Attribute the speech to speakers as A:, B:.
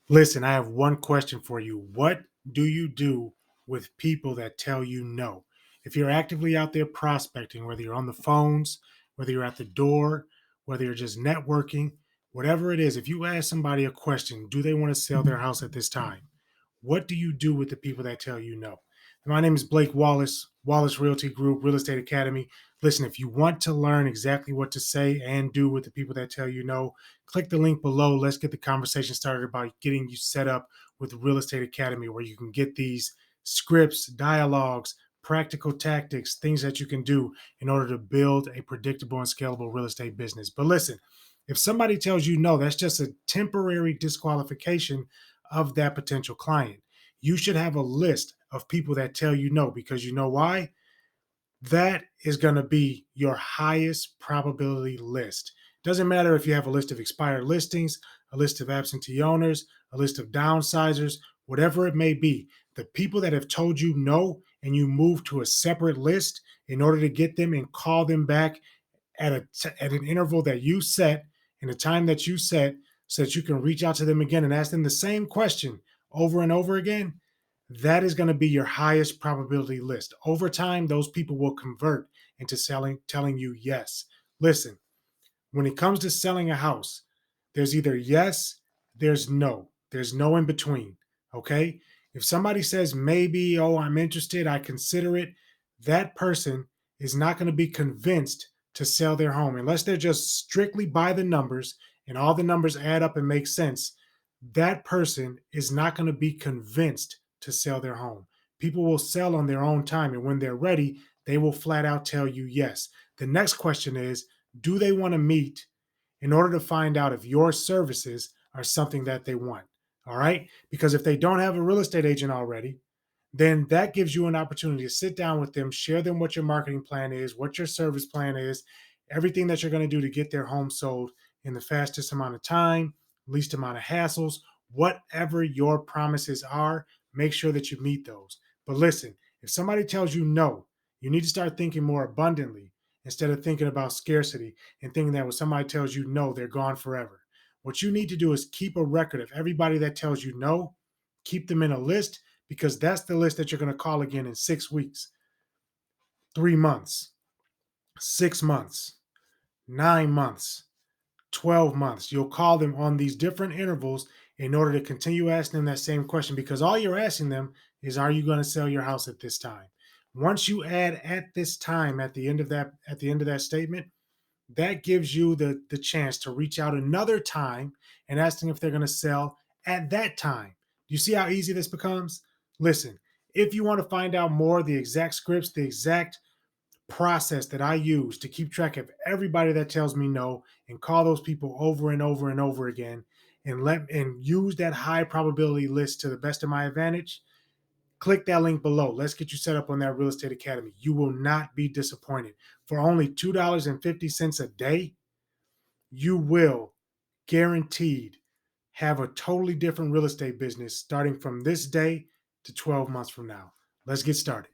A: Listen, I have one question for you. What do you do with people that tell you no? If you're actively out there prospecting, whether you're on the phones, whether you're at the door, whether you're just networking, whatever it is, if you ask somebody a question, do they want to sell their house at this time? What do you do with the people that tell you no? My name is Blake Wallace, Wallace Realty Group, Real Estate Academy. Listen, if you want to learn exactly what to say and do with the people that tell you no, click the link below. Let's get the conversation started about getting you set up with Real Estate Academy, where you can get these scripts, dialogues, practical tactics, things that you can do in order to build a predictable and scalable real estate business. But listen, if somebody tells you no, that's just a temporary disqualification of that potential client. You should have a list of people that tell you no, because you know why? That is going to be your highest probability list. Doesn't matter if you have a list of expired listings, a list of absentee owners, a list of downsizers, whatever it may be. The people that have told you no and you move to a separate list in order to get them and call them back at an interval that you set and a time that you set, so that you can reach out to them again and ask them the same question over and over again. That is going to be your highest probability list. Over time, those people will convert into telling you yes. Listen, when it comes to selling a house, there's either yes, there's no. There's no in between. Okay. If somebody says maybe, oh, I'm interested, I consider it, that person is not going to be convinced to sell their home unless they're just strictly by the numbers and all the numbers add up and make sense. That person is not going to be convinced to sell their home. People will sell on their own time. And when they're ready, they will flat out tell you yes. The next question is, do they want to meet in order to find out if your services are something that they want? All right. Because if they don't have a real estate agent already, then that gives you an opportunity to sit down with them, share them what your marketing plan is, what your service plan is, everything that you're going to do to get their home sold in the fastest amount of time, least amount of hassles, whatever your promises are, make sure that you meet those. But listen, if somebody tells you no, you need to start thinking more abundantly instead of thinking about scarcity and thinking that when somebody tells you no, they're gone forever. What you need to do is keep a record of everybody that tells you no, keep them in a list, because that's the list that you're going to call again in 6 weeks, 3 months, 6 months, 9 months, 12 months. You'll call them on these different intervals in order to continue asking them that same question, because all you're asking them is, are you going to sell your house at this time? Once you add at this time at the end of that statement, that gives you the chance to reach out another time and ask them if they're going to sell at that time. Do you see how easy this becomes? Listen, if you want to find out more, the exact scripts, the exact process that I use to keep track of everybody that tells me no and call those people over and over and over again and use that high probability list to the best of my advantage, click that link below. Let's get you set up on that Real Estate Academy. You will not be disappointed. For only $2.50 a day, you will guaranteed have a totally different real estate business starting from this day to 12 months from now. Let's get started.